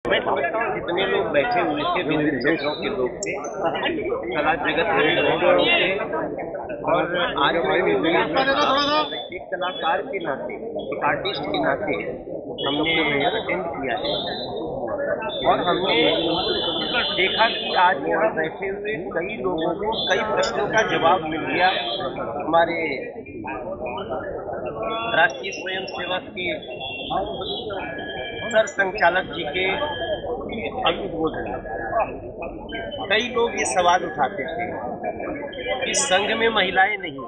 मैं समझता हूँ जितने लोग बैठे हुए थे विभिन्न क्षेत्रों के लोग थे, कला जगत के लोग थे, और आज एक कलाकार के नाते, एक आर्टिस्ट के नाते हमने अटेंड किया है और हमने देखा कि आज यहाँ बैठे हुए कई लोगों को कई प्रश्नों का जवाब मिल गया। हमारे राष्ट्रीय स्वयंसेवक के सर संचालक जी के अनुबोधन, कई लोग ये सवाल उठाते थे कि संघ में महिलाएं नहीं।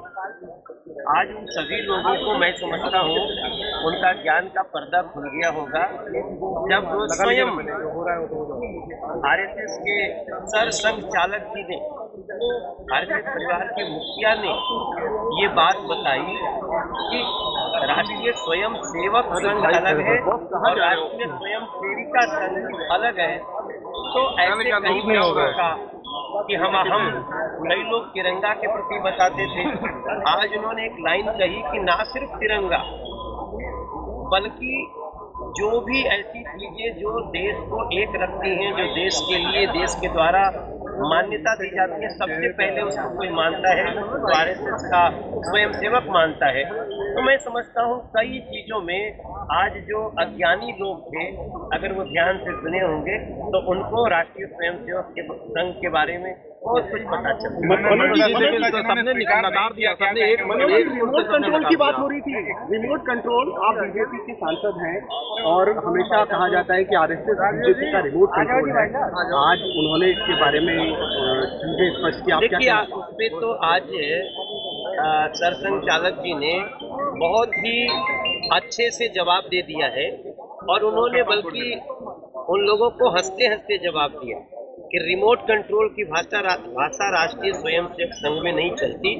आज उन सभी लोगों को मैं समझता हूँ उनका ज्ञान का पर्दा खुल गया होगा जब स्वयं आरएसएस के सर संचालक जी ने, आरएसएस परिवार के मुखिया ने ये बात बताई कि राष्ट्रीय स्वयं सेवक संघ अलग है और राष्ट्रीय स्वयं सेविका संघ अलग है। तो ऐसे कहीं नहीं होगा कि हम कई लोग तिरंगा के प्रति बताते थे। आज उन्होंने एक लाइन कही कि ना सिर्फ तिरंगा बल्कि जो भी ऐसी चीजें जो देश को एक रखती हैं, जो देश के लिए, देश के द्वारा मान्यता दी जाती है, सबसे पहले उसको कोई मानता है तो आरएसएस का स्वयंसेवक मानता है। तो मैं समझता हूँ कई चीजों में आज जो अज्ञानी लोग थे, अगर वो ध्यान से सुने होंगे तो उनको राष्ट्रीय स्वयंसेवक के संघ के बारे में बहुत कुछ पता चला। सबने नकार दिया, सबने एक रिमोट कंट्रोल की बात हो रही थी। रिमोट कंट्रोल, आप बीजेपी के सांसद हैं और हमेशा कहा जाता है कि आरएसएस बीजेपी का रिमोट कंट्रोल है। आज उन्होंने इसके बारे में चीजें स्पष्ट किया। देखिए, उस पर तो आज सर संचालक जी ने बहुत ही अच्छे से जवाब दे दिया है और उन्होंने बल्कि उन लोगों को हंसते हंसते जवाब दिया कि रिमोट कंट्रोल की भाषा राष्ट्रीय स्वयंसेवक संघ में नहीं चलती।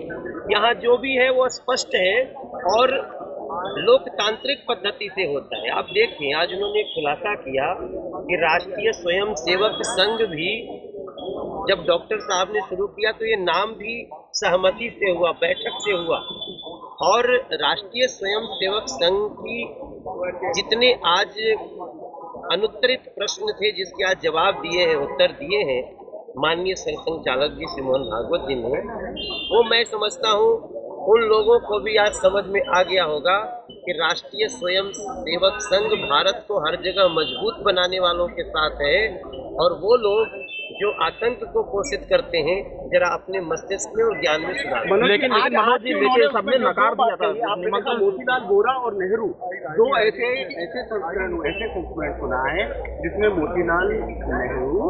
यहाँ जो भी है वो स्पष्ट है और लोकतांत्रिक पद्धति से होता है। आप देखें, आज उन्होंने खुलासा किया कि राष्ट्रीय स्वयंसेवक संघ भी जब डॉक्टर साहब ने शुरू किया तो ये नाम भी सहमति से हुआ, बैठक से हुआ। और राष्ट्रीय स्वयंसेवक संघ की जितने आज अनुत्तरित प्रश्न थे, जिसके आज जवाब दिए हैं, उत्तर दिए हैं माननीय संचालक जी श्री मोहन भागवत जी ने, वो मैं समझता हूँ उन लोगों को भी आज समझ में आ गया होगा कि राष्ट्रीय स्वयंसेवक संघ भारत को हर जगह मजबूत बनाने वालों के साथ है और वो लोग जो आतंक को पोषित करते हैं जरा अपने मस्तिष्क में और ज्ञान में सुधार। लेकिन मनोज जी देखिए, सबने नकार दिया था। मोतीलाल वोरा और नेहरू दो ऐसे संस्करण सुना है जिसमें मोतीलाल नेहरू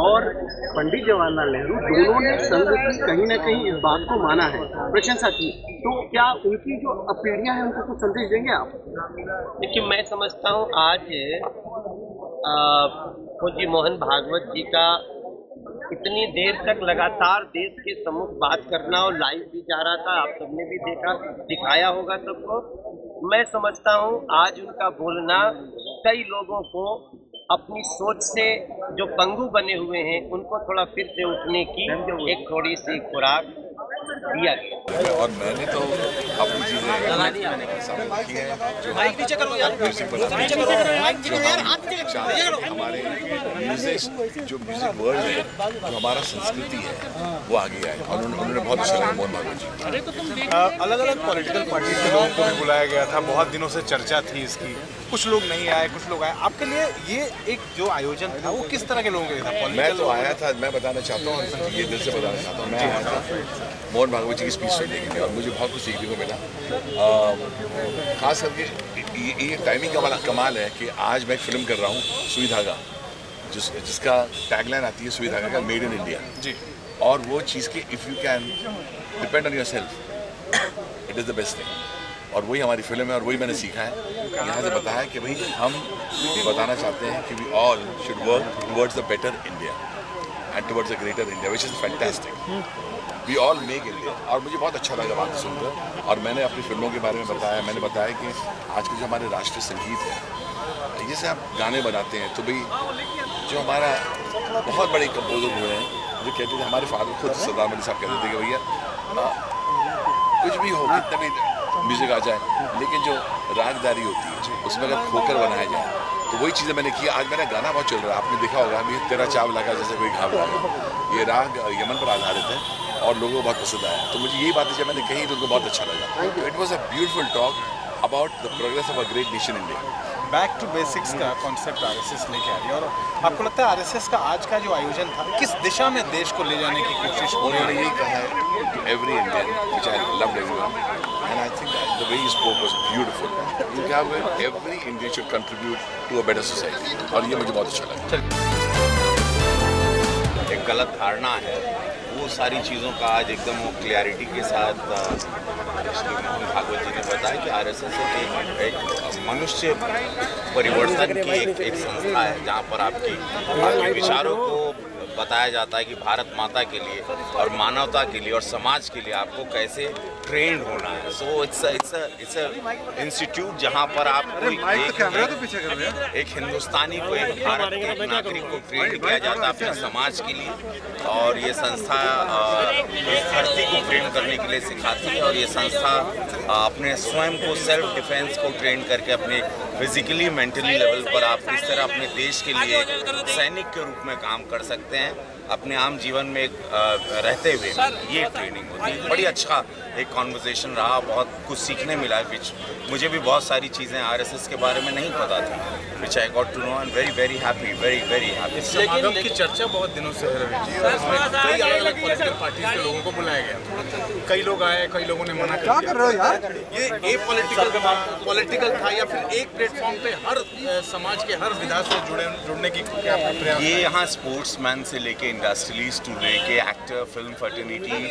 और पंडित जवाहरलाल नेहरू दोनों ने संघ की कहीं न कहीं इस बात को माना है, प्रशंसा की। तो क्या उनकी जो पीढ़ियां हैं उनको कुछ संदेश देंगे आप? देखिए, मैं समझता हूँ आज पूज्य मोहन भागवत जी का इतनी देर तक लगातार देश के सम्मुख बात करना और लाइव भी जा रहा था, आप सबने भी देखा, दिखाया होगा सबको। मैं समझता हूँ आज उनका बोलना कई लोगों को अपनी सोच से जो पंगु बने हुए हैं उनको थोड़ा फिर से उठने की एक थोड़ी सी खुराक दिया गया। और मैंने तो अपनी चीजें की है हमारे म्यूजिक, जो म्यूजिक वर्ल्ड है, जो हमारा संस्कृति है, वो आगे आए। और उन्होंने बहुत अच्छा लगा मोहन भागवत जी। अलग अलग पॉलिटिकल पार्टी के लोगों को भी बुलाया गया था, बहुत दिनों से चर्चा थी इसकी, कुछ लोग नहीं आए, कुछ लोग आए। आपके लिए ये एक जो आयोजन था वो किस तरह के लोगों के लिए था? मैं तो आया था, मैं बताना चाहता हूँ, ये दिल से बताना चाहता हूँ, मैं आया था मोहन भागवत जी की स्पीच सुनने के लिए और मुझे बहुत कुछ सीखने को मिला। खास करके ये टाइमिंग का कमाल है कि आज मैं एक फिल्म कर रहा हूँ सुई धागा, जिसका टैगलाइन आती है सुई धागा का मेड इन इंडिया जी। और वो चीज़ की if you can depend on your self, it is the best thing. और वही हमारी फिल्म है और वही मैंने सीखा है। यहाँ से बताया कि भाई हम बताना चाहते हैं कि we all should work towards the better India and towards the greater India, which is fantastic. We all make India. और मुझे बहुत अच्छा लगा बात सुनकर। और मैंने अपनी फिल्मों के बारे में बताया, मैंने बताया कि आज के जो हमारे राष्ट्रीय संगीत है, जैसे आप गाने बनाते हैं तो भाई जो हमारा बहुत बड़े कंपोजर हुए हैं जो कहते थे, हमारे फादर खुद सरदार मलिक साहब कहते थे कि भैया कुछ भी हो, कितना भी म्यूज़िक आ जाए, लेकिन जो रागदारी होती है उसमें अगर खोकर बनाया जाए तो वही चीज़ें मैंने की। आज मेरा गाना बहुत चल रहा है, आपने देखा होगा, अभी तेरा चाव लगा जैसे कोई घाव लगा, ये राग यमन पर आधारित है और लोगों को बहुत पसंद आया। तो मुझे यही बात है, जब मैंने कही तो उनको बहुत अच्छा लगा। It was a beautiful talk about the progress of a great nation India. Back to basics का कॉन्सेप्ट आरएसएस लेके आ रही है, और आपको लगता है आरएसएस का आज का जो आयोजन था किस दिशा में देश को ले जाने की कोशिश हो रही है? उन्होंने यही कहा है to every Indian, which I loved everyone, and I think the way he spoke was beautiful. You have every Indian should contribute to a better society, और ये मुझे बहुत अच्छा लगा। एक गलत धारणा है, वो सारी चीज़ों का आज एकदम वो क्लैरिटी के साथ श्री मोहन भागवत जी ने बताया कि आरएसएस एक मनुष्य परिवर्तन की एक संस्था है, जहाँ पर आपके विचारों को बताया जाता है कि भारत माता के लिए और मानवता के लिए और समाज के लिए आपको कैसे ट्रेंड होना है। सो इट्स अ इंस्टीट्यूट जहाँ पर आपको एक हिंदुस्तानी को, एक भारत के नागरिक को ट्रेंड किया जाता है अपने समाज के लिए, और ये संस्था इस धरती को ट्रेन करने के लिए सिखाती है, और ये संस्था अपने स्वयं को सेल्फ डिफेंस को ट्रेन करके अपने फिजिकली मेंटली लेवल पर आप किस तरह अपने देश के लिए सैनिक के रूप में काम कर सकते हैं अपने आम जीवन में रहते हुए, ये ट्रेनिंग होती है। बड़ी अच्छा एक कॉन्वर्सेशन रहा, बहुत कुछ सीखने मिला, विच मुझे भी बहुत सारी चीज़ें आरएसएस के बारे में नहीं पता थी, which I got to know, and very very happy, very very happy. समागम की चर्चा बहुत दिनों से है रवि जी, और इसमें कई अलग अलग पॉलिटिकल पार्टीज के लोगों को बुलाया गया। कई लोग आए, कई लोगों ने मना कर दिया। ये पॉलिटिकल था या फिर एक प्लेटफॉर्म पे हर समाज के हर विधा से जुड़ने की क्या प्रयास? ये यहाँ स्पोर्ट्समैन से लेके इंडस्ट्रियलिस्ट टू लेके actor, film fraternity,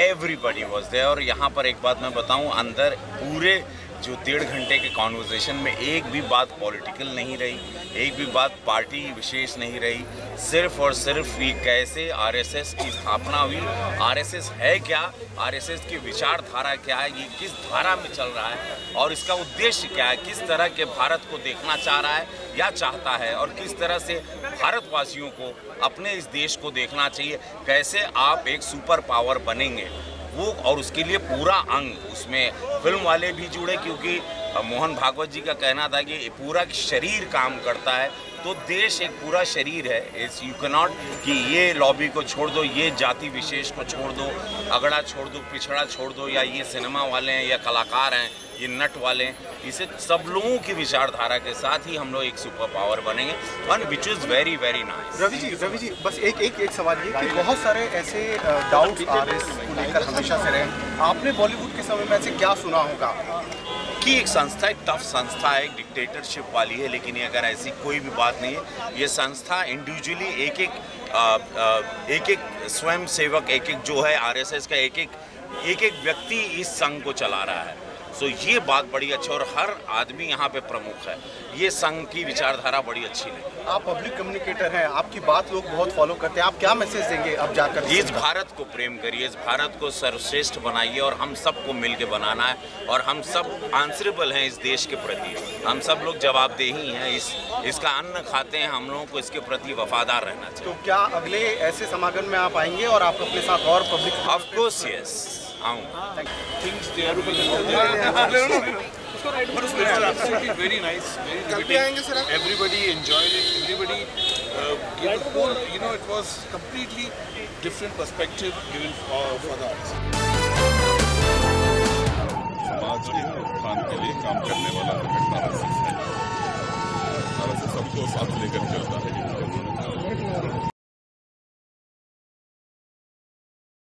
everybody was there. और यहाँ पर एक बात मैं बताऊँ, अंदर पूरे जो 1.5 घंटे के कॉन्वर्सेशन में एक भी बात पॉलिटिकल नहीं रही, एक भी बात पार्टी विशेष नहीं रही, सिर्फ और सिर्फ ये कैसे आरएसएस की स्थापना हुई, आरएसएस है क्या, आरएसएस की विचारधारा क्या है, ये किस धारा में चल रहा है और इसका उद्देश्य क्या है, किस तरह के भारत को देखना चाह रहा है या चाहता है, और किस तरह से भारतवासियों को अपने इस देश को देखना चाहिए, कैसे आप एक सुपर पावर बनेंगे वो, और उसके लिए पूरा अंग उसमें फिल्म वाले भी जुड़े, क्योंकि मोहन भागवत जी का कहना था कि पूरा शरीर काम करता है, तो देश एक पूरा शरीर है। इस यू कैन नॉट कि ये लॉबी को छोड़ दो, ये जाति विशेष को छोड़ दो, अगड़ा छोड़ दो, पिछड़ा छोड़ दो, या ये सिनेमा वाले हैं या कलाकार हैं, ये नट वाले हैं, इसे सब लोगों की विचारधारा के साथ ही हम लोग एक सुपर पावर बनेंगे, one which is very very nice. Ravi ji बस एक सवाल ये कि बहुत सारे ऐसे डाउट्स आरएसएस को लेकर हमेशा से रहे, आपने बॉलीवुड के समय में ऐसे क्या सुना होगा कि एक संस्था एक टफ संस्था है, एक डिक्टेटरशिप वाली है, लेकिन ये अगर ऐसी कोई भी बात नहीं है, ये संस्था इंडिविजुअली एक एक स्वयं सेवक, एक एक जो है आरएसएस का एक एक व्यक्ति इस संघ को चला रहा है। सो ये बात बड़ी अच्छी, और हर आदमी यहाँ पे प्रमुख है, ये संघ की विचारधारा बड़ी अच्छी लगी। आप पब्लिक कम्युनिकेटर हैं, आपकी बात लोग बहुत फॉलो करते हैं, आप क्या मैसेज देंगे अब जाकर? इस भारत को प्रेम करिए, इस भारत को सर्वश्रेष्ठ बनाइए, और हम सबको मिल के बनाना है, और हम सब आंसरेबल हैं इस देश के प्रति, हम सब लोग जवाबदेही हैं, इसका अन्न खाते हैं, हम लोगों को इसके प्रति वफादार रहना चाहिए। तो क्या अगले ऐसे समागम में आप आएंगे और आप अपने साथ और पब्लिक? ऑफ कोर्स यस, आऊँगा। Very nice, very riveting. Everybody enjoyed it. Everybody gave the whole, it was completely different perspective given for the artist. समाज के उत्थान के लिए काम करने वाला संगठन आरएसएस है। आरएसएस सबको साथ लेकर चलता है।